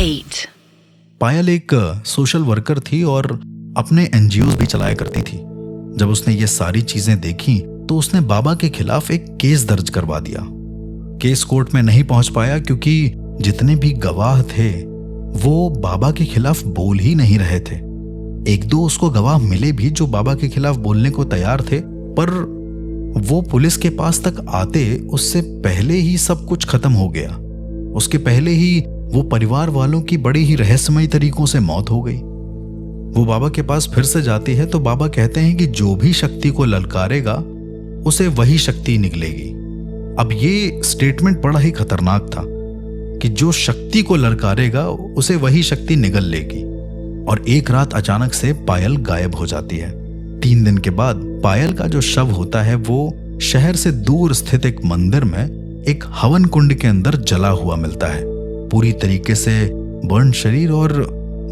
8. पायल एक social worker थी और अपने एनजीओ भी चलाया करती थी। जब उसने ये सारी चीजें देखी तो उसने बाबा के खिलाफ एक केस दर्ज करवा दिया। केस कोर्ट में नहीं पहुंच पाया क्योंकि जितने भी गवाह थे वो बाबा के खिलाफ बोल ही नहीं रहे थे। एक दो उसको गवाह मिले भी जो बाबा के खिलाफ बोलने को तैयार थे, पर वो पुलिस के पास तक आते उससे पहले ही सब कुछ खत्म हो गया। उसके पहले ही वो परिवार वालों की बड़ी ही रहस्यमयी तरीकों से मौत हो गई। वो बाबा के पास फिर से जाती है तो बाबा कहते हैं कि जो भी शक्ति को ललकारेगा उसे वही शक्ति निकलेगी। अब ये स्टेटमेंट बड़ा ही खतरनाक था कि जो शक्ति को ललकारेगा उसे वही शक्ति निगल लेगी। और एक रात अचानक से पायल गायब हो जाती है। 3 दिन के बाद पायल का जो शव होता है वो शहर से दूर स्थित एक मंदिर में एक हवन कुंड के अंदर जला हुआ मिलता है। पूरी तरीके से बर्न शरीर, और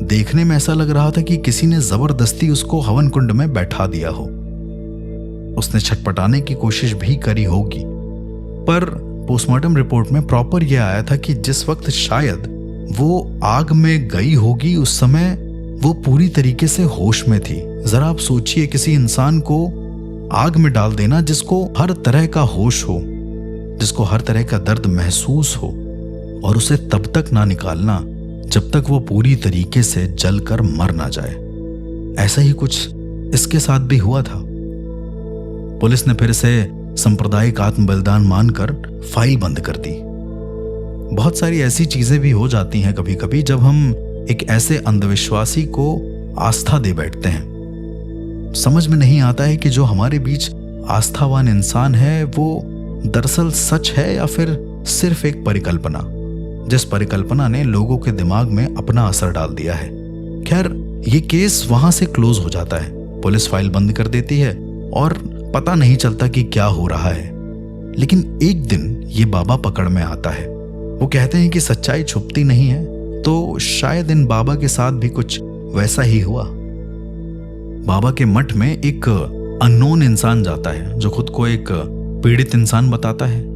देखने में ऐसा लग रहा था कि किसी ने जबरदस्ती उसको हवन कुंड में बैठा दिया हो। उसने छटपटाने की कोशिश भी करी होगी, पर पोस्टमार्टम रिपोर्ट में प्रॉपर यह आया था कि जिस वक्त शायद वो आग में गई होगी उस समय वो पूरी तरीके से होश में थी। जरा आप सोचिए, किसी इंसान को आग में डाल देना जिसको हर तरह का होश हो, जिसको हर तरह का दर्द महसूस हो, और उसे तब तक ना निकालना जब तक वो पूरी तरीके से जलकर मर ना जाए। ऐसा ही कुछ इसके साथ भी हुआ था। पुलिस ने फिर से सांप्रदायिक आत्म बलिदान मानकर फाइल बंद कर दी। बहुत सारी ऐसी चीजें भी हो जाती हैं कभी कभी जब हम एक ऐसे अंधविश्वासी को आस्था दे बैठते हैं। समझ में नहीं आता है कि जो हमारे बीच आस्थावान इंसान है वो दरअसल सच है या फिर सिर्फ एक परिकल्पना, जिस परिकल्पना ने लोगों के दिमाग में अपना असर डाल दिया है। खैर, ये केस वहां से क्लोज हो जाता है। पुलिस फाइल बंद कर देती है और पता नहीं चलता कि क्या हो रहा है। लेकिन एक दिन ये बाबा पकड़ में आता है। वो कहते हैं कि सच्चाई छुपती नहीं है, तो शायद इन बाबा के साथ भी कुछ वैसा ही हुआ। बाबा के मठ में एक अननोन इंसान जाता है जो खुद को एक पीड़ित इंसान बताता है।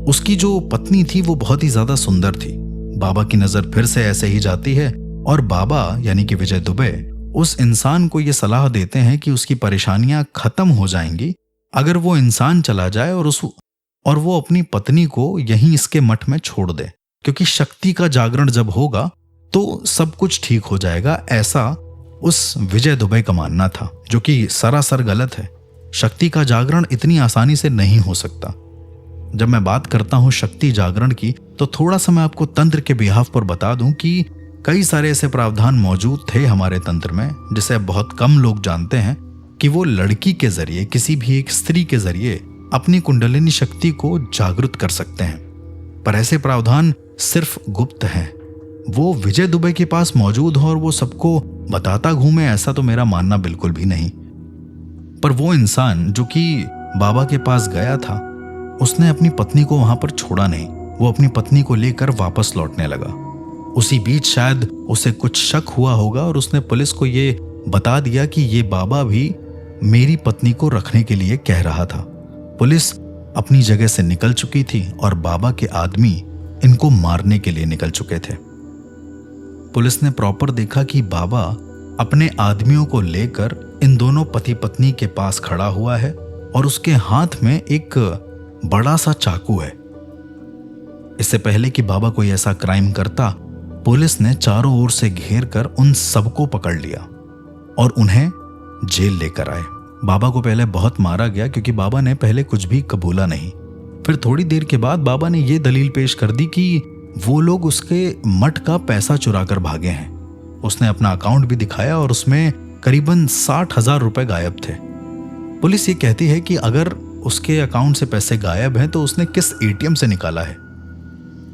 उसकी जो पत्नी थी वो बहुत ही ज्यादा सुंदर थी। बाबा की नजर फिर से ऐसे ही जाती है और बाबा यानी कि विजय दुबे उस इंसान को यह सलाह देते हैं कि उसकी परेशानियां खत्म हो जाएंगी अगर वो इंसान चला जाए और वो अपनी पत्नी को यहीं इसके मठ में छोड़ दे, क्योंकि शक्ति का जागरण जब होगा तो सब कुछ ठीक हो जाएगा। ऐसा उस विजय दुबे का मानना था, जो कि सरासर गलत है। शक्ति का जागरण इतनी आसानी से नहीं हो सकता। जब मैं बात करता हूं शक्ति जागरण की, तो थोड़ा सा मैं आपको तंत्र के बिहाफ पर बता दूं कि कई सारे ऐसे प्रावधान मौजूद थे हमारे तंत्र में जिसे अब बहुत कम लोग जानते हैं कि वो लड़की के जरिए, किसी भी एक स्त्री के जरिए अपनी कुंडलिनी शक्ति को जागृत कर सकते हैं। पर ऐसे प्रावधान सिर्फ गुप्त हैं। वो विजय दुबे के पास मौजूद हो और वो सबको बताता घूमे, ऐसा तो मेरा मानना बिल्कुल भी नहीं। पर वो इंसान जो कि बाबा के पास गया था, उसने अपनी पत्नी को वहां पर छोड़ा नहीं। वो अपनी पत्नी को लेकर वापस लौटने लगा। उसी बीच शायद उसे कुछ शक हुआ होगा और उसने पुलिस को ये बता दिया कि ये बाबा भी मेरी पत्नी को रखने के लिए कह रहा था। पुलिस अपनी जगह से निकल चुकी थी और बाबा के आदमी इनको मारने के लिए निकल चुके थे। पुलिस ने प्रॉपर देखा कि बाबा अपने आदमियों को लेकर इन दोनों पति पत्नी के पास खड़ा हुआ है और उसके हाथ में एक बड़ा सा चाकू है। इससे पहले कि बाबा कोई ऐसा क्राइम करता, पुलिस ने चारों ओर से घेर कर उन सबको पकड़ लिया और उन्हें जेल लेकर आए। बाबा को पहले बहुत मारा गया क्योंकि बाबा ने पहले कुछ भी कबूला नहीं। फिर थोड़ी देर के बाद बाबा ने यह दलील पेश कर दी कि वो लोग उसके मठ का पैसा चुरा कर भागे हैं। उसने अपना अकाउंट भी दिखाया और उसमें करीबन 60,000 रुपए गायब थे। पुलिस ये कहती है कि अगर उसके अकाउंट से पैसे गायब हैं तो उसने किस एटीएम से निकाला है।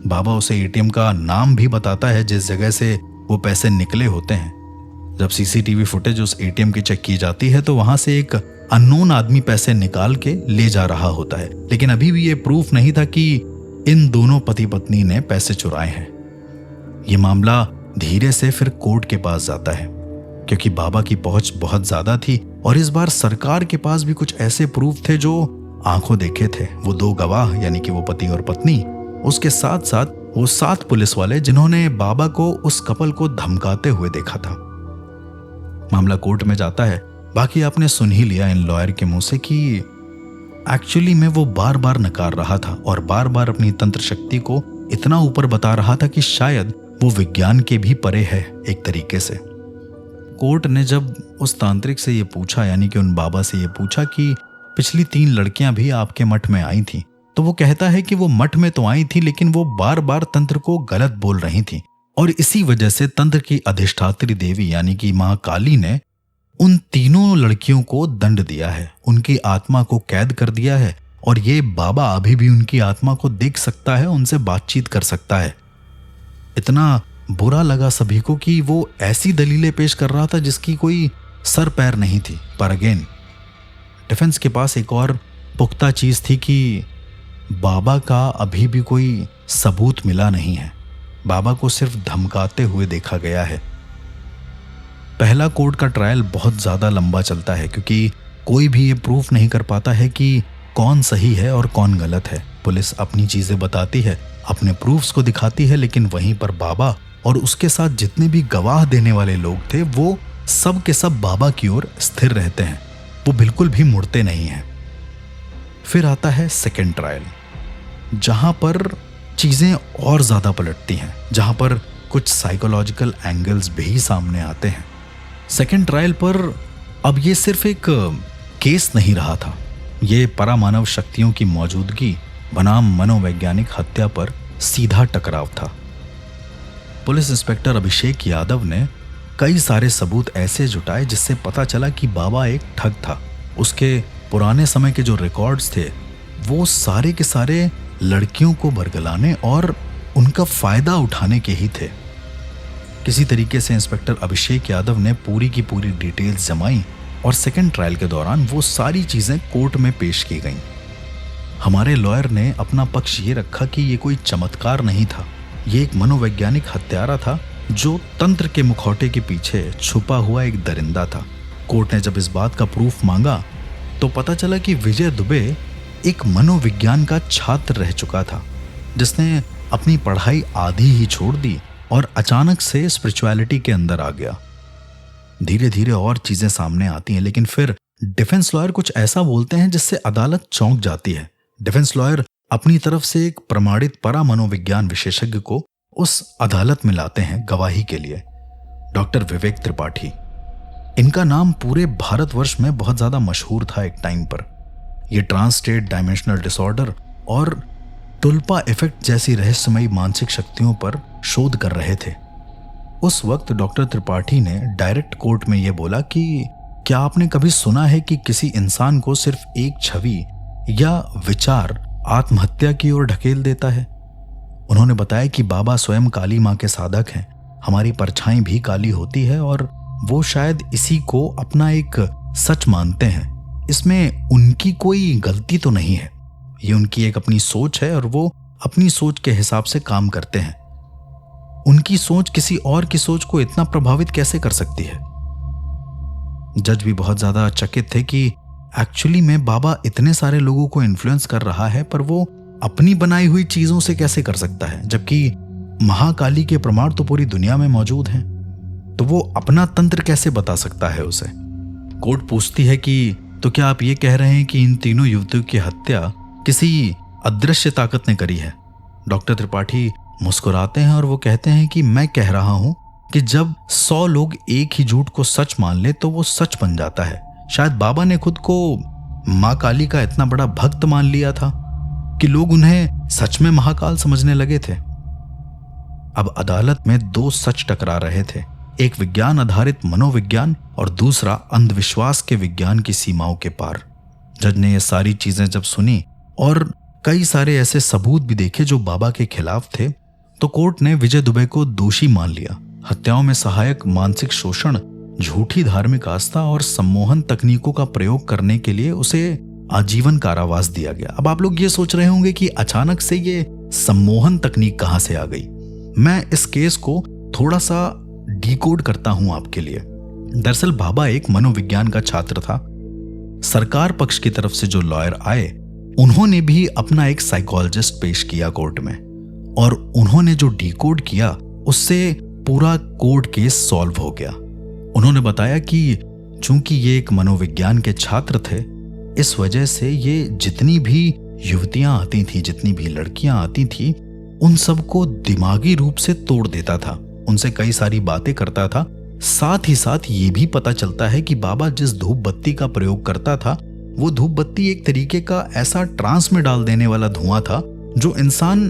बाबा उसे एटीएम का नाम भी बताता है जिस जगह से वो पैसे निकले होते हैं। जब सीसीटीवी फुटेज उस एटीएम की चेक की जाती है तो वहां से एक अननोन आदमी पैसे निकाल के ले जा रहा होता है, लेकिन अभी भी ये प्रूफ नहीं था कि इन दोनों पति पत्नी ने पैसे चुराए हैं। ये मामला धीरे से फिर कोर्ट के पास जाता है क्योंकि बाबा की पहुंच बहुत ज्यादा थी और इस बार सरकार के पास भी कुछ ऐसे प्रूफ थे जो आंखों देखे थे। वो 2 गवाह यानी कि वो पति और पत्नी, उसके साथ साथ वो 7 पुलिस वाले जिन्होंने बाबा को उस कपल को धमकाते हुए देखा था। मामला कोर्ट में जाता है। बाकी आपने सुन ही लिया इन लॉयर के मुंह से कि एक्चुअली में वो बार बार नकार रहा था और बार बार अपनी तंत्र शक्ति को इतना ऊपर बता रहा था कि शायद वो विज्ञान के भी परे है एक तरीके से। कोर्ट ने जब उस तांत्रिक से ये पूछा, यानी कि उन बाबा से ये पूछा कि पिछली 3 लड़कियां भी आपके मठ में आई थी, तो वो कहता है कि वो मठ में तो आई थी लेकिन वो बार बार तंत्र को गलत बोल रही थी और इसी वजह से तंत्र की अधिष्ठात्री देवी यानी कि मां काली ने उन तीनों लड़कियों को दंड दिया है, उनकी आत्मा को कैद कर दिया है और ये बाबा अभी भी उनकी आत्मा को देख सकता है, उनसे बातचीत कर सकता है। इतना बुरा लगा सभी को कि वो ऐसी दलीलें पेश कर रहा था जिसकी कोई सर पैर नहीं थी। पर अगेन डिफेंस के पास एक और पुख्ता चीज थी कि बाबा का अभी भी कोई सबूत मिला नहीं है, बाबा को सिर्फ धमकाते हुए देखा गया है। पहला कोर्ट का ट्रायल बहुत ज्यादा लंबा चलता है क्योंकि कोई भी ये प्रूफ नहीं कर पाता है कि कौन सही है और कौन गलत है। पुलिस अपनी चीजें बताती है, अपने प्रूफ्स को दिखाती है, लेकिन वहीं पर बाबा और उसके साथ जितने भी गवाह देने वाले लोग थे वो सब के सब बाबा की ओर स्थिर रहते हैं, वो बिल्कुल भी मुड़ते नहीं हैं। फिर आता है सेकेंड ट्रायल, जहां पर चीजें और ज्यादा पलटती हैं, जहां पर कुछ साइकोलॉजिकल एंगल्स भी सामने आते हैं। सेकेंड ट्रायल पर अब ये सिर्फ एक केस नहीं रहा था, ये परामानव शक्तियों की मौजूदगी बनाम मनोवैज्ञानिक हत्या पर सीधा टकराव था। पुलिस इंस्पेक्टर अभिषेक यादव ने कई सारे सबूत ऐसे जुटाए जिससे पता चला कि बाबा एक ठग था। उसके पुराने समय के जो रिकॉर्ड्स थे वो सारे के सारे लड़कियों को बरगलाने और उनका फायदा उठाने के ही थे। किसी तरीके से इंस्पेक्टर अभिषेक यादव ने पूरी की पूरी डिटेल्स जमाई और सेकेंड ट्रायल के दौरान वो सारी चीजें कोर्ट में पेश की गईं। हमारे लॉयर ने अपना पक्ष ये रखा कि ये कोई चमत्कार नहीं था, ये एक मनोवैज्ञानिक हत्यारा था जो तंत्र के मुखौटे के पीछे छुपा हुआ एक दरिंदा था। कोर्ट ने जब इस बात का प्रूफ मांगा तो पता चला कि विजय दुबे एक मनोविज्ञान का छात्र रह चुका था जिसने अपनी पढ़ाई आधी ही छोड़ दी और अचानक से स्पिरिचुअलिटी के अंदर आ गया। धीरे धीरे और चीजें सामने आती हैं, लेकिन फिर डिफेंस लॉयर कुछ ऐसा बोलते हैं जिससे अदालत चौंक जाती है। डिफेंस लॉयर अपनी तरफ से एक प्रमाणित परा मनोविज्ञान विशेषज्ञ को उस अदालत में लाते हैं गवाही के लिए, डॉक्टर विवेक त्रिपाठी। इनका नाम पूरे भारतवर्ष में बहुत ज्यादा मशहूर था एक टाइम पर। ये ट्रांस स्टेट डायमेंशनल डिसऑर्डर और टुल्पा इफेक्ट जैसी रहस्यमयी मानसिक शक्तियों पर शोध कर रहे थे। उस वक्त डॉक्टर त्रिपाठी ने डायरेक्ट कोर्ट में यह बोला कि क्या आपने कभी सुना है कि किसी इंसान को सिर्फ एक छवि या विचार आत्महत्या की ओर ढकेल देता है? उन्होंने बताया कि बाबा स्वयं काली मां के साधक हैं, हमारी परछाई भी काली होती है और वो शायद इसी को अपना एक सच मानते हैं। इसमें उनकी कोई गलती तो नहीं है, ये उनकी एक अपनी सोच है और वो अपनी सोच के हिसाब से काम करते हैं। उनकी सोच किसी और की सोच को इतना प्रभावित कैसे कर सकती है? जज भी बहुत ज्यादा चकित थे कि एक्चुअली में बाबा इतने सारे लोगों को इन्फ्लुएंस कर रहा है पर वो अपनी बनाई हुई चीजों से कैसे कर सकता है, जबकि महाकाली के प्रमाण तो पूरी दुनिया में मौजूद हैं। तो वो अपना तंत्र कैसे बता सकता है उसे? कोर्ट पूछती है कि तो क्या आप ये कह रहे हैं कि इन तीनों युवतियों की हत्या किसी अदृश्य ताकत ने करी है? डॉक्टर त्रिपाठी मुस्कुराते हैं और वो कहते हैं कि मैं कह रहा हूं कि जब 100 लोग एक ही झूठ को सच मान ले तो वो सच बन जाता है। शायद बाबा ने खुद को मां काली का इतना बड़ा भक्त मान लिया था कि लोग उन्हें सच में महाकाल समझने लगे थे। अब अदालत में 2 सच टकरा रहे थे, एक विज्ञान आधारित मनोविज्ञान और दूसरा अंधविश्वास के विज्ञान की सीमाओं के पार। जज ने ये सारी चीजें जब सुनी और कई सारे ऐसे सबूत भी देखे जो बाबा के खिलाफ थे, तो कोर्ट ने विजय दुबे को दोषी मान लिया। हत्याओं में सहायक मानसिक शोषण, झूठी धार्मिक आस्था और सम्मोहन तकनीकों का प्रयोग करने के लिए उसे आजीवन कारावास दिया गया। अब आप लोग ये सोच रहे होंगे कि अचानक से ये सम्मोहन तकनीक कहां से आ गई। मैं इस केस को थोड़ा सा डिकोड करता हूं आपके लिए। दरअसल बाबा एक मनोविज्ञान का छात्र था। सरकार पक्ष की तरफ से जो लॉयर आए उन्होंने भी अपना एक साइकोलॉजिस्ट पेश किया कोर्ट में और उन्होंने जो डिकोड किया उससे पूरा कोर्ट केस सॉल्व हो गया। उन्होंने बताया कि चूंकि ये एक मनोविज्ञान के छात्र थे, इस वजह से ये जितनी भी युवतियां आती थी, जितनी भी लड़कियां आती थी, उन सबको दिमागी रूप से तोड़ देता था, उनसे कई सारी बातें करता था। साथ ही साथ ये भी पता चलता है कि बाबा जिस धूप बत्ती का प्रयोग करता था, वो धूप बत्ती एक तरीके का ऐसा ट्रांस में डाल देने वाला धुआं था जो इंसान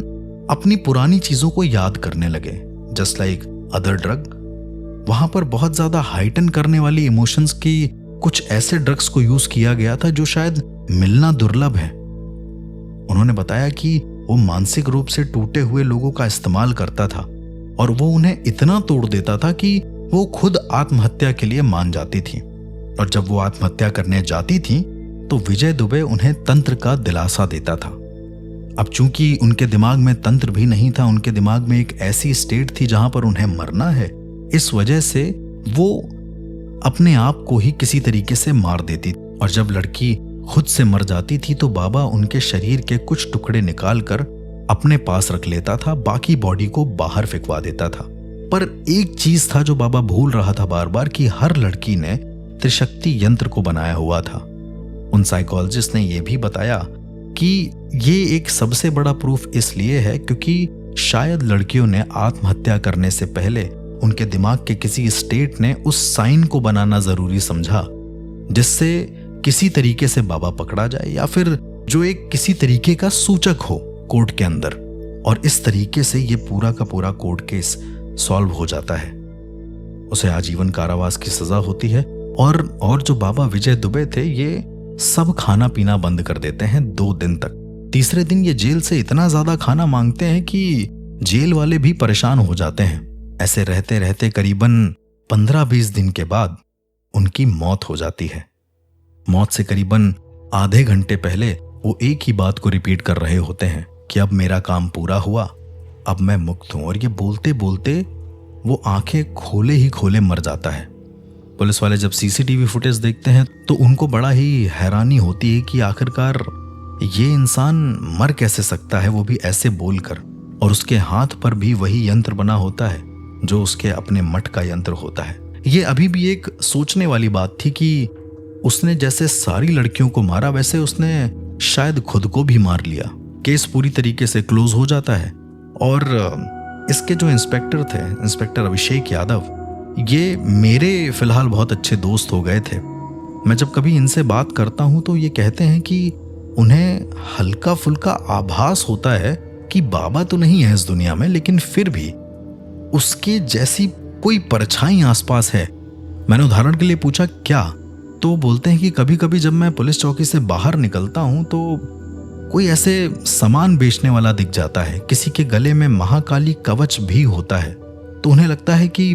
अपनी पुरानी चीजों को याद करने लगे, जस्ट लाइक अदर ड्रग। वहां पर बहुत ज्यादा हाइटन करने वाली इमोशंस की कुछ ऐसे ड्रग्स को यूज किया गया था जो शायद मिलना दुर्लभ है। उन्होंने बताया कि वो मानसिक रूप से टूटे हुए लोगों का इस्तेमाल करता था और वो उन्हें इतना तोड़ देता था कि वो खुद आत्महत्या के लिए मान जाती थी। और जब वो आत्महत्या करने जाती थी तो विजय दुबे उन्हें तंत्र का दिलासा देता था। अब चूंकि उनके दिमाग में तंत्र भी नहीं था, उनके दिमाग में एक ऐसी स्टेट थी जहां पर उन्हें मरना है, इस वजह से वो अपने आप को ही किसी तरीके से मार देती। और जब लड़की खुद से मर जाती थी तो बाबा उनके शरीर के कुछ टुकड़े निकालकर अपने पास रख लेता था, बाकी बॉडी को बाहर फेंकवा देता था। पर एक चीज था जो बाबा भूल रहा था बार बार, कि हर लड़की ने त्रिशक्ति यंत्र को बनाया हुआ था। उन साइकोलॉजिस्ट ने यह भी बताया कि ये एक सबसे बड़ा प्रूफ इसलिए है क्योंकि शायद लड़कियों ने आत्महत्या करने से पहले उनके दिमाग के किसी स्टेट ने उस साइन को बनाना जरूरी समझा, जिससे किसी तरीके से बाबा पकड़ा जाए या फिर जो एक किसी तरीके का सूचक हो कोर्ट के अंदर। और इस तरीके से ये पूरा का पूरा कोर्ट केस सॉल्व हो जाता है। उसे आजीवन कारावास की सजा होती है। और जो बाबा विजय दुबे थे, ये सब खाना पीना बंद कर देते हैं 2 दिन तक। तीसरे दिन ये जेल से इतना ज्यादा खाना मांगते हैं कि जेल वाले भी परेशान हो जाते हैं। ऐसे रहते रहते करीबन 15-20 दिन के बाद उनकी मौत हो जाती है। मौत से करीबन आधे घंटे पहले वो एक ही बात को रिपीट कर रहे होते हैं कि अब मेरा काम पूरा हुआ, अब मैं मुक्त हूं। और ये बोलते बोलते वो आंखें खोले ही खोले मर जाता है। पुलिस वाले जब सीसीटीवी फुटेज देखते हैं तो उनको बड़ा ही हैरानी होती है कि आखिरकार ये इंसान मर कैसे सकता है, वो भी ऐसे बोलकर। और उसके हाथ पर भी वही यंत्र बना होता है जो उसके अपने मठ का यंत्र होता है। ये अभी भी एक सोचने वाली बात थी कि उसने जैसे सारी लड़कियों को मारा, वैसे उसने शायद खुद को भी मार लिया। केस पूरी तरीके से क्लोज हो जाता है। और इसके जो इंस्पेक्टर थे, इंस्पेक्टर अभिषेक यादव, ये मेरे फिलहाल बहुत अच्छे दोस्त हो गए थे। मैं जब कभी इनसे बात करता हूं तो ये कहते हैं कि उन्हें हल्का फुल्का आभास होता है कि बाबा तो नहीं है इस दुनिया में, लेकिन फिर भी उसके जैसी कोई परछाई आसपास है। मैंने उदाहरण के लिए पूछा क्या, तो बोलते हैं कि कभी कभी जब मैं पुलिस चौकी से बाहर निकलता हूं तो कोई ऐसे सामान बेचने वाला दिख जाता है, किसी के गले में महाकाली कवच भी होता है, तो उन्हें लगता है कि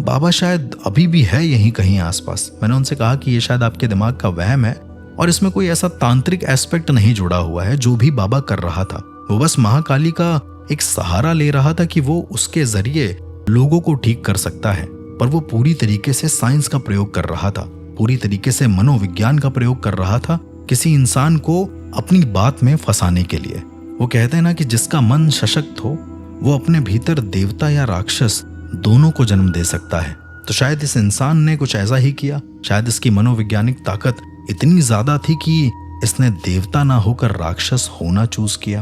बाबा शायद अभी भी है यहीं कहीं आसपास। मैंने उनसे कहा कि ये शायद आपके दिमाग का वहम है और इसमें कोई ऐसा तांत्रिक एस्पेक्ट नहीं जुड़ा हुआ है। जो भी बाबा कर रहा था वो बस महाकाली का एक सहारा ले रहा था कि वो उसके जरिए लोगों को ठीक कर सकता है, पर वो पूरी तरीके से साइंस का प्रयोग कर रहा था, पूरी तरीके से मनोविज्ञान का प्रयोग कर रहा था किसी इंसान को अपनी बात में फंसाने के लिए। वो कहते हैं ना कि जिसका मन सशक्त हो वो अपने भीतर देवता या राक्षस दोनों को जन्म दे सकता है। तो शायद इस इंसान ने कुछ ऐसा ही किया। शायद इसकी मनोवैज्ञानिक ताकत इतनी ज्यादा थी कि इसने देवता ना होकर राक्षस होना चूज किया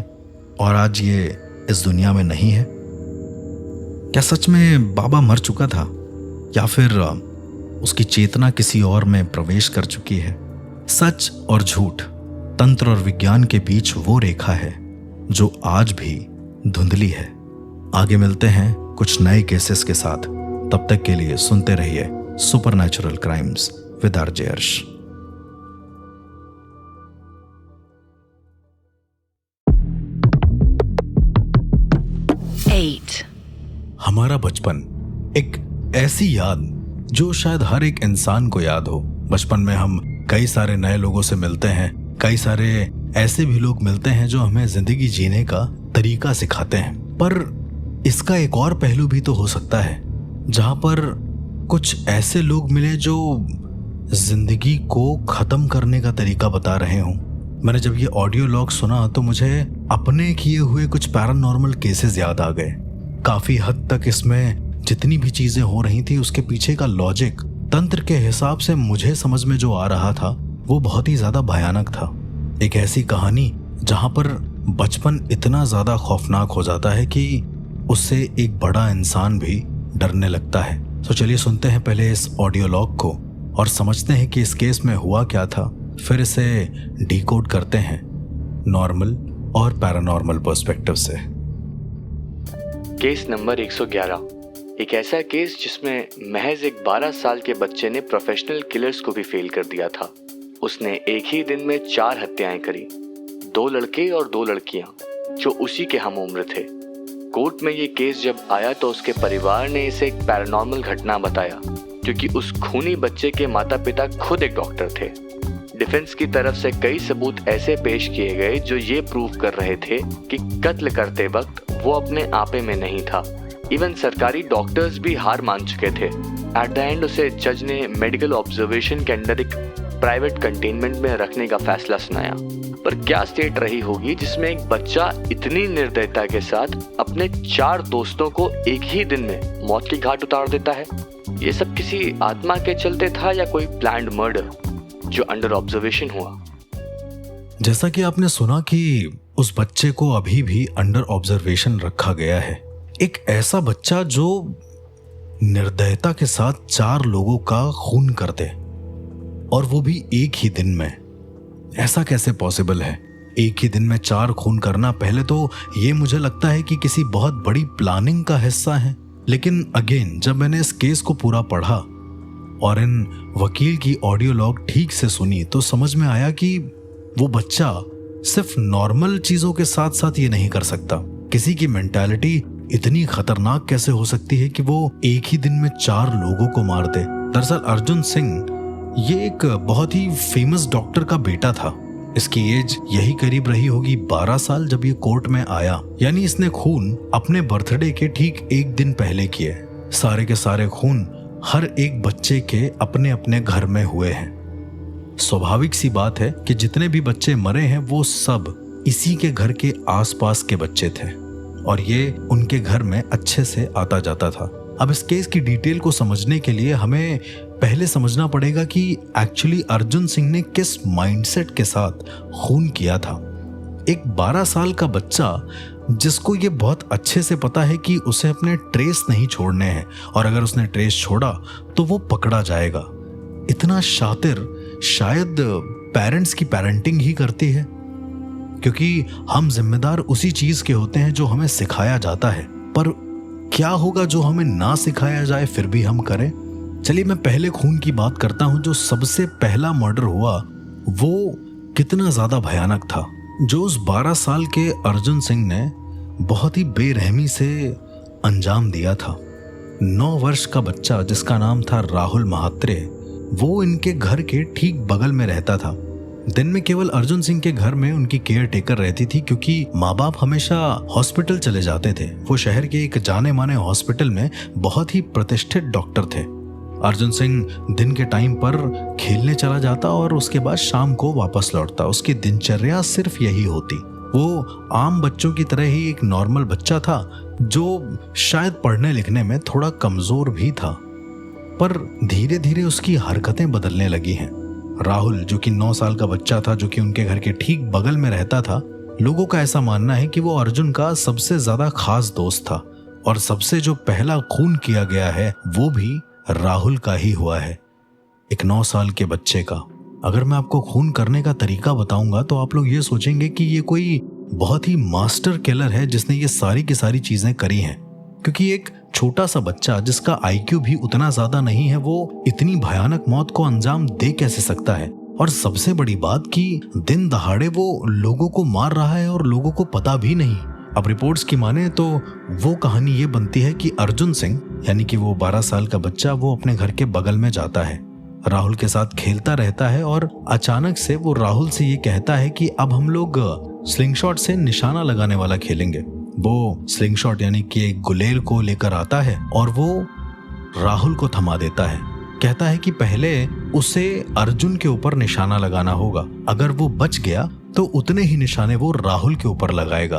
और आज ये इस दुनिया में नहीं है। क्या सच में बाबा मर चुका था या फिर उसकी चेतना किसी और में प्रवेश कर चुकी है? सच और झूठ, तंत्र और विज्ञान के बीच वो रेखा है जो आज भी धुंधली है। आगे मिलते हैं कुछ नए केसेस के साथ। तब तक के लिए सुनते रहिए सुपरनैचुरल क्राइम्स विद आरजे अर्श। हमारा बचपन एक ऐसी याद जो शायद हर एक इंसान को याद हो। बचपन में हम कई सारे नए लोगों से मिलते हैं, कई सारे ऐसे भी लोग मिलते हैं जो हमें जिंदगी जीने का तरीका सिखाते हैं। पर इसका एक और पहलू भी तो हो सकता है जहां पर कुछ ऐसे लोग मिले जो जिंदगी को खत्म करने का तरीका बता रहे हों। मैंने जब ये ऑडियो लॉग सुना तो मुझे अपने किए हुए कुछ पैरानॉर्मल केसेस याद आ गए। काफी हद तक इसमें जितनी भी चीजें हो रही थी उसके पीछे का लॉजिक तंत्र के हिसाब से मुझे समझ में जो आ रहा था वो बहुत ही ज्यादा भयानक था। एक ऐसी कहानी जहां पर बचपन इतना ज्यादा खौफनाक हो जाता है कि उससे एक बड़ा इंसान भी डरने लगता है। तो चलिए सुनते हैं पहले इस ऑडियो लॉग को और समझते हैं कि इस केस में हुआ क्या था, फिर इसे डिकोड करते हैं नॉर्मल और पैरानॉर्मल पर्सपेक्टिव से। केस नंबर 111, एक ऐसा केस जिसमें महज एक 12 साल के बच्चे ने प्रोफेशनल किलर्स को भी फेल कर दिया था। उसने एक ही दिन में 4 हत्याएं करी, 2 लड़के और 2 लड़कियां जो उसी के हम उम्र थे। कोर्ट में ये केस जब आया तो उसके परिवार ने इसे एक पैरानॉर्मल घटना बताया, क्योंकि उस खूनी बच्चे के माता पिता खुद एक डॉक्टर थे। डिफेंस की तरफ से कई सबूत ऐसे पेश किए गए जो ये प्रूव कर रहे थे कि कत्ल करते वक्त वो अपने आपे में नहीं था। इवन सरकारी डॉक्टर्स भी हार मान चुके थे। एट द एंड उसे जज ने मेडिकल ऑब्जर्वेशन के अंदर एक प्राइवेट कंटेनमेंट में रखने का फैसला सुनाया। पर क्या स्टेट रही होगी जिसमें एक बच्चा इतनी निर्दयता के साथ अपने 4 दोस्तों को एक ही दिन में मौत की घाट उतार देता है? ये सब किसी आत्मा के चलते था या कोई प्लान्ड मर्डर जो अंडर ऑब्जर्वेशन हुआ? जैसा कि आपने सुना कि उस बच्चे को अभी भी अंडर ऑब्जर्वेशन रखा गया है। एक ऐसा बच्चा जो निर्दयता के साथ 4 लोगों का खून कर दे, और वो भी एक ही दिन में। ऐसा कैसे पॉसिबल है? एक ही दिन में 4 खून करना, पहले तो ये मुझे लगता है कि किसी बहुत बड़ी प्लानिंग का हिस्सा है। लेकिन अगेन जब मैंने इस केस को पूरा पढ़ा और इन वकील की ऑडियो लॉग ठीक से सुनी तो समझ में आया कि वो बच्चा सिर्फ नॉर्मल चीजों के साथ साथ ये नहीं कर सकता। किसी की मेंटालिटी इतनी खतरनाक कैसे हो सकती है कि वो एक ही दिन में 4 लोगों को मार दे? दरअसल अर्जुन सिंह ये एक बहुत ही फेमस डॉक्टर का बेटा था। इसकी एज यही करीब रही होगी 12 साल जब ये कोर्ट में आया। यानी इसने खून अपने बर्थडे के ठीक एक दिन पहले किए। सारे के सारे खून हर एक बच्चे के अपने अपने घर में हुए हैं। स्वाभाविक सी बात है कि जितने भी बच्चे मरे हैं वो सब इसी के घर के आसपास के बच्चे थे और ये उनके घर में अच्छे से आता जाता था। अब इस केस की डिटेल को समझने के लिए हमें पहले समझना पड़ेगा कि एक्चुअली अर्जुन सिंह ने किस माइंडसेट के साथ खून किया था। एक 12 साल का बच्चा जिसको ये बहुत अच्छे से पता है कि उसे अपने ट्रेस नहीं छोड़ने हैं और अगर उसने ट्रेस छोड़ा तो वो पकड़ा जाएगा। इतना शातिर शायद पेरेंट्स की पेरेंटिंग ही करती है, क्योंकि हम जिम्मेदार उसी चीज के होते हैं जो हमें सिखाया जाता है। पर क्या होगा जो हमें ना सिखाया जाए फिर भी हम करें? चलिए मैं पहले खून की बात करता हूं। जो सबसे पहला मर्डर हुआ वो कितना ज्यादा भयानक था, जो उस 12 साल के अर्जुन सिंह ने बहुत ही बेरहमी से अंजाम दिया था। 9 वर्ष का बच्चा जिसका नाम था राहुल महात्रे, वो इनके घर के ठीक बगल में रहता था। दिन में केवल अर्जुन सिंह के घर में उनकी केयर टेकर रहती थी, क्योंकि माँ बाप हमेशा हॉस्पिटल चले जाते थे। वो शहर के एक जाने माने हॉस्पिटल में बहुत ही प्रतिष्ठित डॉक्टर थे। अर्जुन सिंह दिन के टाइम पर खेलने चला जाता और उसके बाद शाम को वापस लौटता। उसकी दिनचर्या सिर्फ यही होती। वो आम बच्चों की तरह ही एक नॉर्मल बच्चा था जो शायद पढ़ने लिखने में थोड़ा कमजोर भी था, पर धीरे धीरे उसकी हरकतें बदलने लगी हैं। राहुल जो कि 9 साल का बच्चा था, जो कि उनके घर के ठीक बगल में रहता था, लोगों का ऐसा मानना है कि वो अर्जुन का सबसे ज्यादा खास दोस्त था और सबसे जो पहला खून किया गया है वो भी राहुल का ही हुआ है, एक 9 साल के बच्चे का। अगर मैं आपको खून करने का तरीका बताऊंगा तो आप लोग ये सोचेंगे कि ये कोई बहुत ही मास्टर किलर है जिसने ये सारी की सारी चीजें करी हैं, क्योंकि एक छोटा सा बच्चा जिसका आईक्यू भी उतना ज्यादा नहीं है वो इतनी भयानक मौत को अंजाम दे कैसे सकता है? और सबसे बड़ी बात कि दिन दहाड़े वो लोगों को मार रहा है और लोगों को पता भी नहीं। अब रिपोर्ट्स की माने तो वो कहानी ये बनती है कि अर्जुन सिंह यानी कि वो 12 साल का बच्चा वो अपने घर के बगल में जाता है, राहुल के साथ खेलता रहता है और अचानक से वो राहुल से ये कहता है कि अब हम लोग स्लिंग शॉट से निशाना लगाने वाला खेलेंगे। वो स्लिंग शॉट यानी कि एक गुलेल को लेकर आता है और वो राहुल को थमा देता है। कहता है कि पहले उसे अर्जुन के ऊपर निशाना लगाना होगा, अगर वो बच गया तो उतने ही निशाने वो राहुल के ऊपर लगाएगा।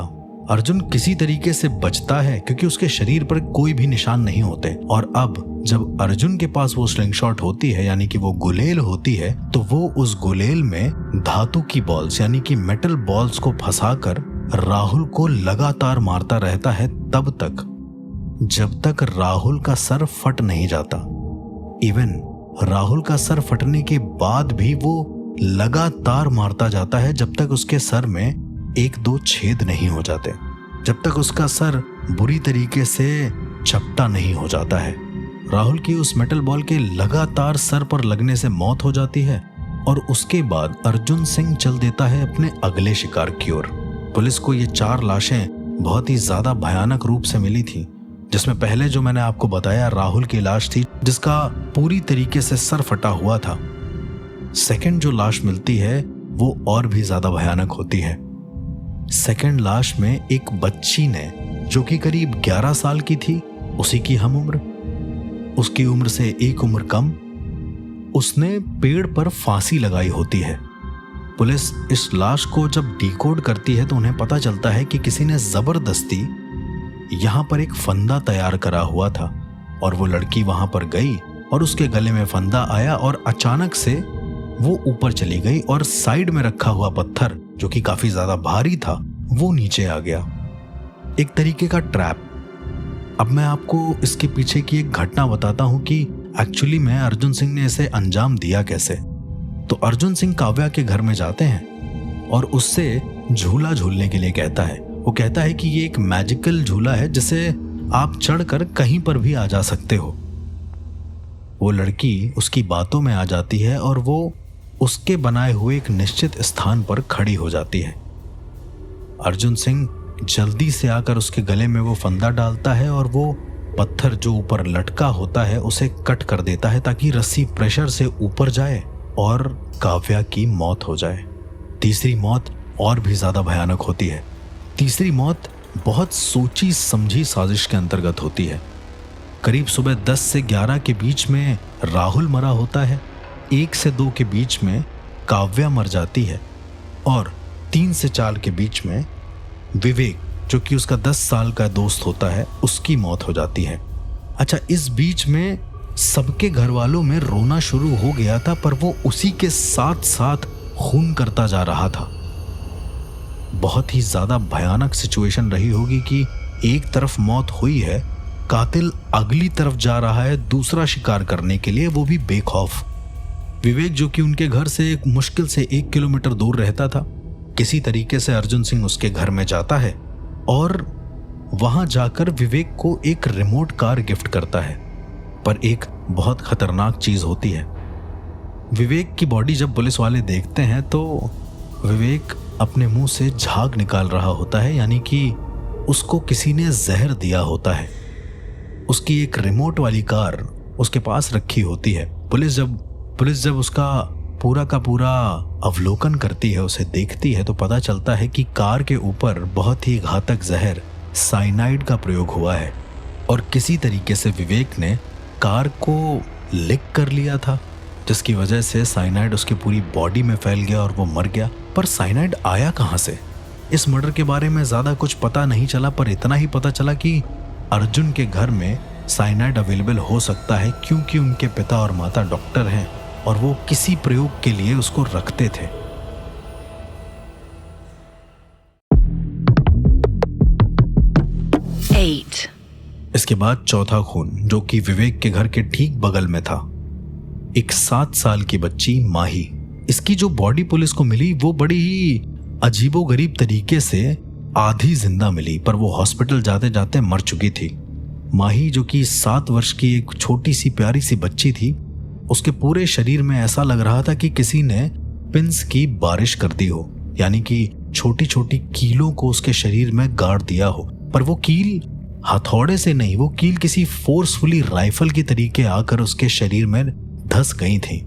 अर्जुन किसी तरीके से बचता है क्योंकि उसके शरीर पर कोई भी निशान नहीं होते। और अब जब अर्जुन के पास वो स्लिंगशॉट होती है, यानी कि वो गुलेल होती है, तो वो उस गुलेल में धातु की बॉल्स यानी कि मेटल बॉल्स को फंसाकर राहुल को लगातार मारता रहता है तब तक जब तक राहुल का सर फट नहीं जाता। इवन राहुल का सर फटने के बाद भी वो लगातार मारता जाता है जब तक उसके सर में 1-2 छेद नहीं हो जाते, जब तक उसका सर बुरी तरीके से चपटा नहीं हो जाता है। राहुल की उस मेटल बॉल के लगातार सर पर लगने से मौत हो जाती है और उसके बाद अर्जुन सिंह चल देता है अपने अगले शिकार की ओर। पुलिस को ये 4 लाशें बहुत ही ज्यादा भयानक रूप से मिली थी, जिसमें पहले जो मैंने आपको बताया राहुल की लाश थी जिसका पूरी तरीके से सर फटा हुआ था। सेकंड जो लाश मिलती है वो और भी ज्यादा भयानक होती है। सेकंड लाश में एक बच्ची ने, जो कि करीब 11 साल की थी, उसी की हम उम्र, उसकी उम्र से 1 उम्र कम, उसने पेड़ पर फांसी लगाई होती है। पुलिस इस लाश को जब डिकोड करती है तो उन्हें पता चलता है कि किसी ने जबरदस्ती यहां पर एक फंदा तैयार करा हुआ था और वो लड़की वहां पर गई और उसके गले में फंदा आया और अचानक से वो ऊपर चली गई और साइड में रखा हुआ पत्थर, जो कि काफी ज्यादा भारी था, वो नीचे आ गया। एक तरीके का ट्रैप। अब मैं आपको इसके पीछे की एक घटना बताता हूं कि एक्चुअली में अर्जुन सिंह ने इसे अंजाम दिया कैसे। तो अर्जुन सिंह काव्या के घर में जाते हैं और उससे झूला झूलने के लिए कहता है। वो कहता है कि ये एक मैजिकल झूला है जिसे आप चढ़कर कहीं पर भी आ जा सकते हो। वो लड़की उसकी बातों में आ जाती है और वो उसके बनाए हुए एक निश्चित स्थान पर खड़ी हो जाती है। अर्जुन सिंह जल्दी से आकर उसके गले में वो फंदा डालता है और वो पत्थर जो ऊपर लटका होता है उसे कट कर देता है ताकि रस्सी प्रेशर से ऊपर जाए और काव्या की मौत हो जाए। तीसरी मौत और भी ज्यादा भयानक होती है। तीसरी मौत बहुत सोची समझी साजिश के अंतर्गत होती है। करीब सुबह 10 से 11 के बीच में राहुल मरा होता है, 1 से 2 के बीच में काव्या मर जाती है और 3 से 4 के बीच में विवेक, जो कि उसका 10 साल का दोस्त होता है, उसकी मौत हो जाती है। अच्छा, इस बीच में सबके घर वालों में रोना शुरू हो गया था, पर वो उसी के साथ साथ खून करता जा रहा था। बहुत ही ज्यादा भयानक सिचुएशन रही होगी कि एक तरफ मौत हुई है, कातिल अगली तरफ जा रहा है दूसरा शिकार करने के लिए, वो भी बेखौफ। विवेक, जो कि उनके घर से एक मुश्किल से 1 किलोमीटर दूर रहता था, किसी तरीके से अर्जुन सिंह उसके घर में जाता है और वहां जाकर विवेक को एक रिमोट कार गिफ्ट करता है। पर एक बहुत खतरनाक चीज होती है। विवेक की बॉडी जब पुलिस वाले देखते हैं तो विवेक अपने मुंह से झाग निकाल रहा होता है, यानी कि उसको किसी ने जहर दिया होता है। उसकी एक रिमोट वाली कार उसके पास रखी होती है। पुलिस जब उसका पूरा का पूरा अवलोकन करती है, उसे देखती है, तो पता चलता है कि कार के ऊपर बहुत ही घातक जहर साइनाइड का प्रयोग हुआ है और किसी तरीके से विवेक ने कार को लिक कर लिया था, जिसकी वजह से साइनाइड उसकी पूरी बॉडी में फैल गया और वो मर गया। पर साइनाइड आया कहां से? इस मर्डर के बारे में ज्यादा कुछ पता नहीं चला, पर इतना ही पता चला कि अर्जुन के घर में साइनाइड अवेलेबल हो सकता है क्योंकि उनके पिता और माता डॉक्टर हैं और वो किसी प्रयोग के लिए उसको रखते थे। इसके बाद चौथा खून, जो कि विवेक के घर के ठीक बगल में था। एक 7 साल की बच्ची माही। इसकी जो बॉडी पुलिस को मिली वो बड़ी ही अजीबोगरीब तरीके से आधी जिंदा मिली, पर वो हॉस्पिटल जाते जाते मर चुकी थी। माही, जो कि 7 वर्ष की एक छोटी सी प्यारी सी बच्ची थी, उसके पूरे शरीर में ऐसा लग रहा था कि किसी ने पिंस की बारिश कर दी हो, यानी कि छोटी छोटी कीलों को उसके शरीर में गाड़ दिया हो। पर वो कील हथौड़े से नहीं, वो कील किसी फोर्सफुली राइफल की तरीके आकर उसके शरीर में धस गई थी।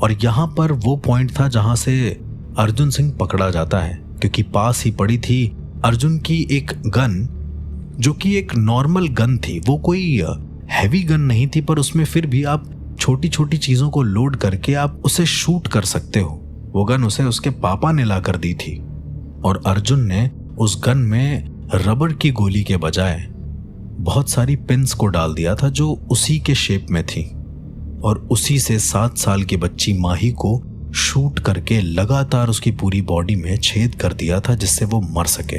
और यहां पर वो पॉइंट था जहां से अर्जुन सिंह पकड़ा जाता है, क्योंकि पास ही पड़ी थी अर्जुन की एक गन, जो कि एक नॉर्मल गन थी। वो कोई हैवी गन नहीं थी, पर उसमें फिर भी आप छोटी छोटी चीजों को लोड करके आप उसे शूट कर सकते हो। वो गन उसे उसके पापा ने लाकर दी थी और अर्जुन ने उस गन में रबर की गोली के बजाय बहुत सारी पिन्स को डाल दिया था जो उसी के शेप में थी, और उसी से 7 साल की बच्ची माही को शूट करके लगातार उसकी पूरी बॉडी में छेद कर दिया था जिससे वो मर सके।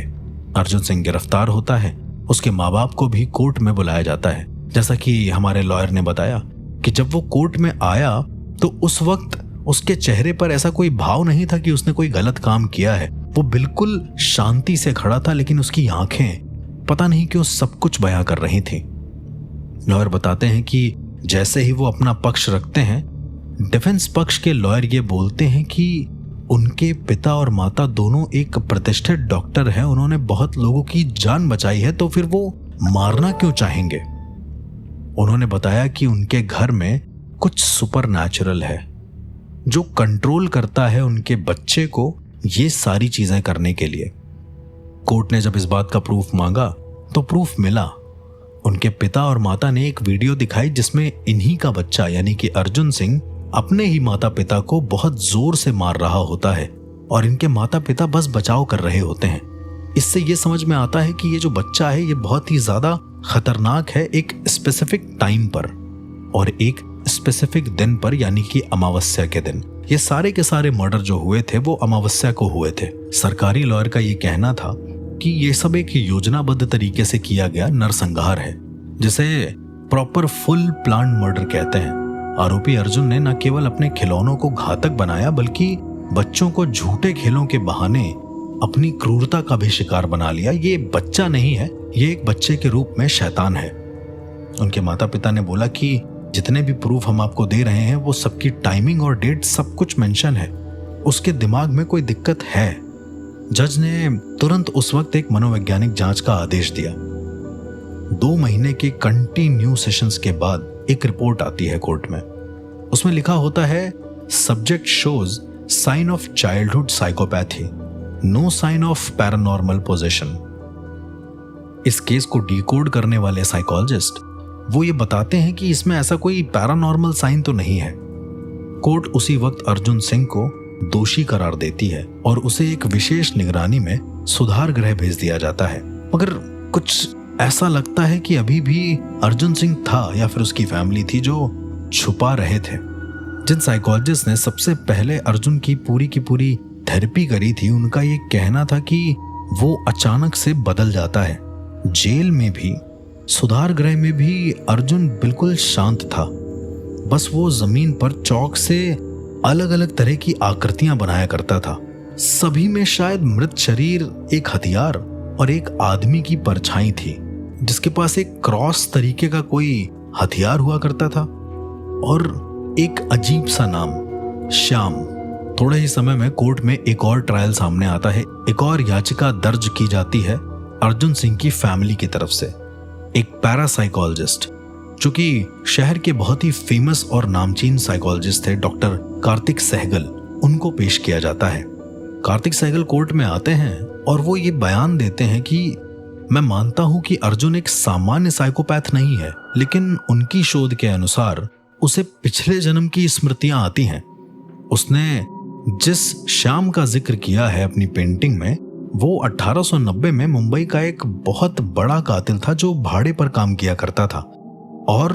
अर्जुन सिंह गिरफ्तार होता है। उसके माँ बाप को भी कोर्ट में बुलाया जाता है। जैसा कि हमारे लॉयर ने बताया कि जब वो कोर्ट में आया तो उस वक्त उसके चेहरे पर ऐसा कोई भाव नहीं था कि उसने कोई गलत काम किया है। वो बिल्कुल शांति से खड़ा था, लेकिन उसकी आंखें पता नहीं क्यों सब कुछ बयां कर रही थी। लॉयर बताते हैं कि जैसे ही वो अपना पक्ष रखते हैं, डिफेंस पक्ष के लॉयर ये बोलते हैं कि उनके पिता और माता दोनों एक प्रतिष्ठित डॉक्टर हैं, उन्होंने बहुत लोगों की जान बचाई है, तो फिर वो मारना क्यों चाहेंगे। उन्होंने बताया कि उनके घर में कुछ सुपरनैचुरल है जो कंट्रोल करता है उनके बच्चे को ये सारी चीजें करने के लिए। कोर्ट ने जब इस बात का प्रूफ मांगा तो प्रूफ मिला। उनके पिता और माता ने एक वीडियो दिखाई जिसमें इन्हीं का बच्चा यानी कि अर्जुन सिंह अपने ही माता पिता को बहुत जोर से मार रहा होता है और इनके माता पिता बस बचाव कर रहे होते हैं। इससे ये समझ में आता है कि ये जो बच्चा है ये बहुत ही ज्यादा खतरनाक है एक स्पेसिफिक टाइम पर और एक स्पेसिफिक दिन पर, यानी कि अमावस्या के दिन। ये सारे के सारे मर्डर जो हुए थे वो अमावस्या को हुए थे। सरकारी लॉयर का ये कहना था कि ये सब एक योजनाबद्ध तरीके से किया गया नरसंहार है, जिसे प्रॉपर फुल प्लान मर्डर कहते हैं। आरोपी अर्जुन ने न केवल अपने खिलौनों को घातक बनाया बल्कि बच्चों को झूठे खेलों के बहाने अपनी क्रूरता का भी शिकार बना लिया। ये बच्चा नहीं है, ये एक बच्चे के रूप में शैतान है। उनके माता पिता ने बोला कि जितने भी प्रूफ हम आपको दे रहे हैं वो सबकी टाइमिंग और डेट सब कुछ मेंशन है, उसके दिमाग में कोई दिक्कत है। जज ने तुरंत उस वक्त एक मनोवैज्ञानिक जांच का आदेश दिया। 2 महीने के कंटिन्यू सेशंस के बाद एक रिपोर्ट आती है कोर्ट में। उसमें लिखा होता है subject shows sign of childhood psychopathy, no sign of paranormal possession. इस केस को डिकोड करने वाले साइकोलॉजिस्ट वो ये बताते हैं कि इसमें ऐसा कोई पैरानॉर्मल साइन तो नहीं है। कोर्ट उसी वक्त अर्जुन सिंह को दोषी करार देती है और उसे एक विशेष निगरानी में सुधार गृह भेज दिया जाता है। मगर कुछ ऐसा लगता है कि अभी भी अर्जुन सिंह था या फिर उसकी फैमिली थी जो छुपा रहे थे। जिन साइकोलॉजिस्ट ने सबसे पहले अर्जुन की पूरी थेरेपी करी थी, उनका ये कहना था कि वो अचानक से बदल जाता है। जेल में भी सुधार गृह में भी अर्जुन बिल्कुल शांत था। बस वो जमीन पर चौक से अलग अलग तरह की आकृतियां बनाया करता था। सभी में शायद मृत शरीर, एक हथियार और एक आदमी की परछाई थी जिसके पास एक क्रॉस तरीके का कोई हथियार हुआ करता था और एक अजीब सा नाम, श्याम। थोड़े ही समय में कोर्ट में एक और ट्रायल सामने आता है। एक और याचिका दर्ज की जाती है अर्जुन सिंह की फैमिली की तरफ से। एक पैरासाइकोलॉजिस्ट जो कि शहर के बहुत ही फेमस और नामचीन साइकोलॉजिस्ट थे, डॉक्टर कार्तिक सहगल, उनको पेश किया जाता है। कार्तिक सहगल कोर्ट में आते हैं और वो ये बयान देते हैं कि मैं मानता हूं कि अर्जुन एक सामान्य साइकोपैथ नहीं है, लेकिन उनकी शोध के अनुसार उसे पिछले जन्म की स्मृतियां आती हैं। उसने जिस श्याम का जिक्र किया है अपनी पेंटिंग में, वो 1890 में मुंबई का एक बहुत बड़ा कातिल था जो भाड़े पर काम किया करता था और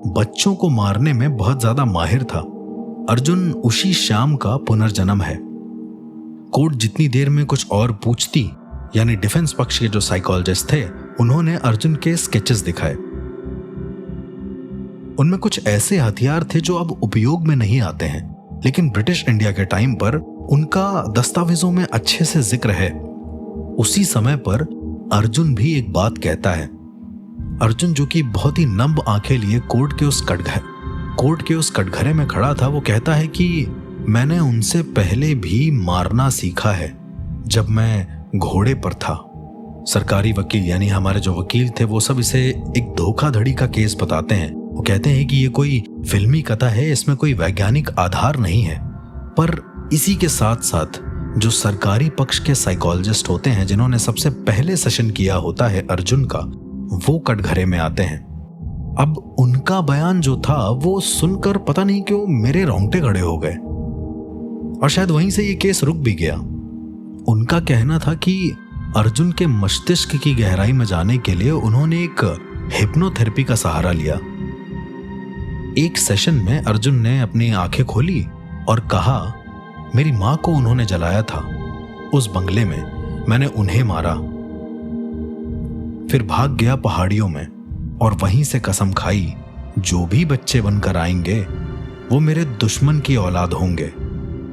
बच्चों को मारने में बहुत ज्यादा माहिर था। अर्जुन उसी श्याम का पुनर्जन्म है। कोर्ट जितनी देर में कुछ और पूछती, यानी डिफेंस पक्ष के जो साइकोलॉजिस्ट थे, उन्होंने अर्जुन के स्केचेस दिखाए। उनमें कुछ ऐसे हथियार थे जो अब उपयोग में नहीं आते हैं, लेकिन ब्रिटिश इंडिया के टाइम पर उनका दस्तावेजों में अच्छे से जिक्र है। उसी समय पर अर्जुन भी एक बात कहता है। अर्जुन जो कि बहुत ही नम आंखें लिए कोर्ट के उस कटघरे में खड़ा था, वो कहता है कि मैंने उनसे पहले भी मारना सीखा है जब मैं घोड़े पर था। सरकारी वकील यानी हमारे जो वकील थे वो सब इसे एक धोखाधड़ी का केस बताते हैं। वो कहते हैं कि ये कोई फिल्मी कथा है, इसमें कोई वैज्ञानिक आधार नहीं है। पर इसी के साथ साथ जो सरकारी पक्ष के साइकोलॉजिस्ट होते हैं, जिन्होंने सबसे पहले सेशन किया होता है अर्जुन का, वो कटघरे में आते हैं। अब उनका बयान जो था वो सुनकर पता नहीं क्यों मेरे रोंगटे खड़े हो गए। और शायद वहीं से ये केस रुक भी गया। उनका कहना था कि अर्जुन के मस्तिष्क की गहराई में जाने के लिए उन्होंने एक हिप्नोथेरेपी का सहारा लिया। एक सेशन में अर्जुन ने अपनी आंखें खोली और कहा, मेरी मां को उन्होंने जलाया था उस बंगले में, मैंने उन्हें मारा। फिर भाग गया पहाड़ियों में और वहीं से कसम खाई, जो भी बच्चे बनकर आएंगे वो मेरे दुश्मन की औलाद होंगे।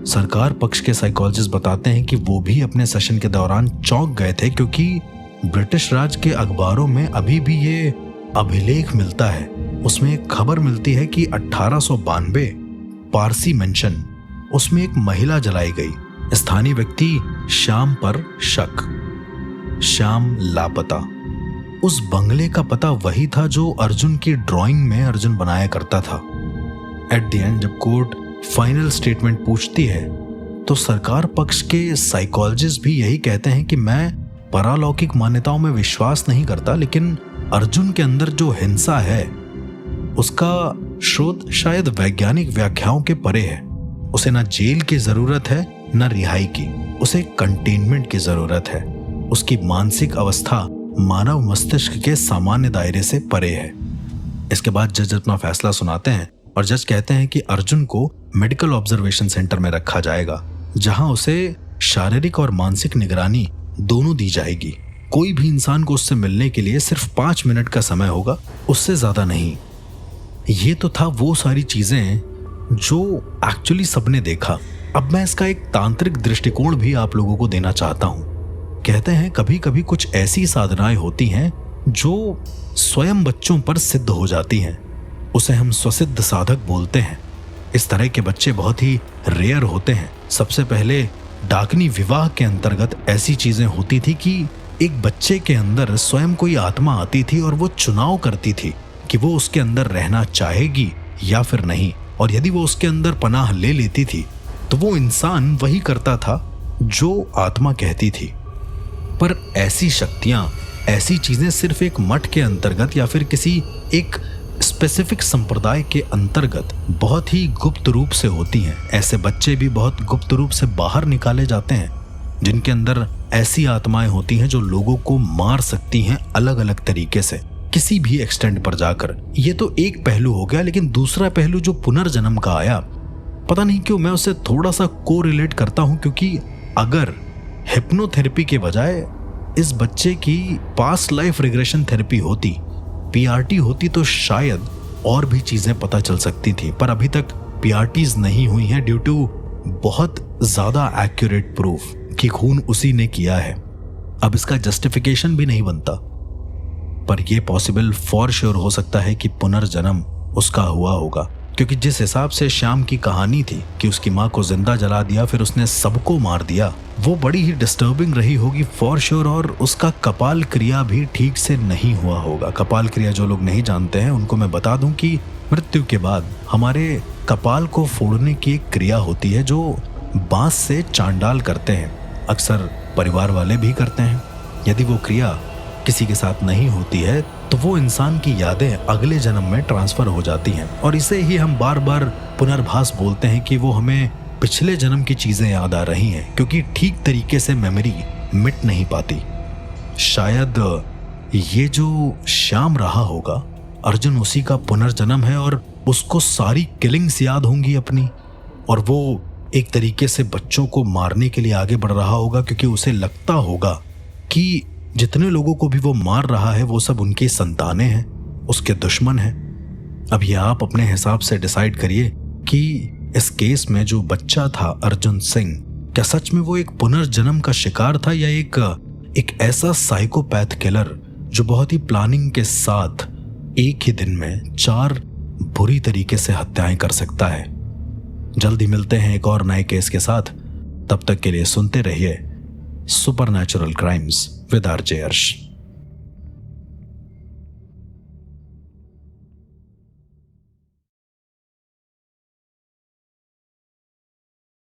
सरकार पक्ष के साइकोलॉजिस्ट बताते हैं कि वो भी अपने सेशन के दौरान चौंक गए थे, क्योंकि ब्रिटिश राज के अखबारों में अभी भी ये अभिलेख मिलता है। उसमें एक खबर मिलती है कि 1892 पारसी मेंशन, उसमें एक महिला जलाई गई। स्थानीय व्यक्ति श्याम पर शक, श्याम लापता। उस बंगले का पता वही था जो अर्जुन की ड्राइंग में अर्जुन बनाया करता था। एट द एंड जब कोर्ट फाइनल स्टेटमेंट पूछती है तो सरकार पक्ष के साइकोलॉजिस्ट भी यही कहते हैं कि मैं परालौकिक मान्यताओं में विश्वास नहीं करता, लेकिन अर्जुन के अंदर जो हिंसा है उसका स्रोत शायद वैज्ञानिक व्याख्याओं के परे है। उसे ना जेल की जरूरत है ना रिहाई की, उसे कंटेनमेंट की जरूरत है। उसकी मानसिक अवस्था मानव मस्तिष्क के सामान्य दायरे से परे है। इसके बाद जज अपना फैसला सुनाते हैं और जज कहते हैं कि अर्जुन को मेडिकल ऑब्जर्वेशन सेंटर में रखा जाएगा, जहां उसे शारीरिक और मानसिक निगरानी दोनों दी जाएगी। कोई भी इंसान को उससे मिलने के लिए सिर्फ 5 मिनट का समय होगा, उससे ज्यादा नहीं। ये तो था वो सारी चीजें जो एक्चुअली सबने देखा। अब मैं इसका एक तांत्रिक दृष्टिकोण भी आप लोगों को देना चाहता हूं। कहते हैं कभी कभी कुछ ऐसी साधनाएं होती हैं जो स्वयं बच्चों पर सिद्ध हो जाती हैं, उसे हम स्वसिद्ध साधक बोलते हैं। इस तरह के बच्चे बहुत ही रेयर होते हैं। सबसे पहले डाकनी विवाह के अंतर्गत ऐसी चीजें होती थी कि एक बच्चे के अंदर स्वयं कोई आत्मा आती थी और वो चुनाव करती थी कि वो उसके अंदर रहना चाहेगी या फिर नहीं, और यदि वो उसके अंदर पनाह ले लेती थी तो वो इंसान वही करता था जो आत्मा कहती थी। पर ऐसी शक्तियां, ऐसी चीजें सिर्फ एक मठ के अंतर्गत या फिर किसी एक स्पेसिफिक संप्रदाय के अंतर्गत बहुत ही गुप्त रूप से होती हैं। ऐसे बच्चे भी बहुत गुप्त रूप से बाहर निकाले जाते हैं, जिनके अंदर ऐसी आत्माएं होती हैं जो लोगों को मार सकती हैं अलग अलग तरीके से, किसी भी एक्सटेंट पर जाकर। ये तो एक पहलू हो गया, लेकिन दूसरा पहलू जो पुनर्जन्म का आया, पता नहीं क्यों मैं उससे थोड़ा सा कोरिलेट करता हूं, क्योंकि अगर हिप्नोथेरेपी के बजाय इस बच्चे की पास्ट लाइफ रिग्रेशन थेरेपी होती, पीआरटी होती, तो शायद और भी चीजें पता चल सकती थी। पर अभी तक पीआरटीज नहीं हुई हैं ड्यू टू बहुत ज्यादा एक्यूरेट प्रूफ कि खून उसी ने किया है। अब इसका जस्टिफिकेशन भी नहीं बनता, पर यह पॉसिबल फॉर श्योर हो सकता है कि पुनर्जन्म उसका हुआ होगा, क्योंकि जिस हिसाब से श्याम की कहानी थी कि उसकी माँ को जिंदा जला दिया, फिर उसने सबको मार दिया, वो बड़ी ही डिस्टर्बिंग रही होगी फॉर श्योर। और उसका कपाल क्रिया भी ठीक से नहीं हुआ होगा। कपाल क्रिया जो लोग नहीं जानते हैं उनको मैं बता दूं कि मृत्यु के बाद हमारे कपाल को फोड़ने की एक क्रिया होती है जो बांस से चांडाल करते हैं, अक्सर परिवार वाले भी करते हैं। यदि वो क्रिया किसी के साथ नहीं होती है तो वो इंसान की यादें अगले जन्म में ट्रांसफर हो जाती हैं, और इसे ही हम बार बार पुनर्भास बोलते हैं कि वो हमें पिछले जन्म की चीजें याद आ रही हैं, क्योंकि ठीक तरीके से मेमोरी मिट नहीं पाती। शायद ये जो श्याम रहा होगा, अर्जुन उसी का पुनर्जन्म है और उसको सारी किलिंग्स याद होंगी अपनी, और वो एक तरीके से बच्चों को मारने के लिए आगे बढ़ रहा होगा, क्योंकि उसे लगता होगा कि जितने लोगों को भी वो मार रहा है वो सब उनकी संतानें हैं, उसके दुश्मन हैं। अब ये आप अपने हिसाब से डिसाइड करिए कि इस केस में जो बच्चा था अर्जुन सिंह, क्या सच में वो एक पुनर्जन्म का शिकार था, या एक ऐसा साइकोपैथ किलर जो बहुत ही प्लानिंग के साथ एक ही दिन में 4 बुरी तरीके से हत्याएं कर सकता है। जल्दी मिलते हैं एक और नए केस के साथ। तब तक के लिए सुनते रहिए सुपरनैचुरल क्राइम्स विद आरजे अर्श।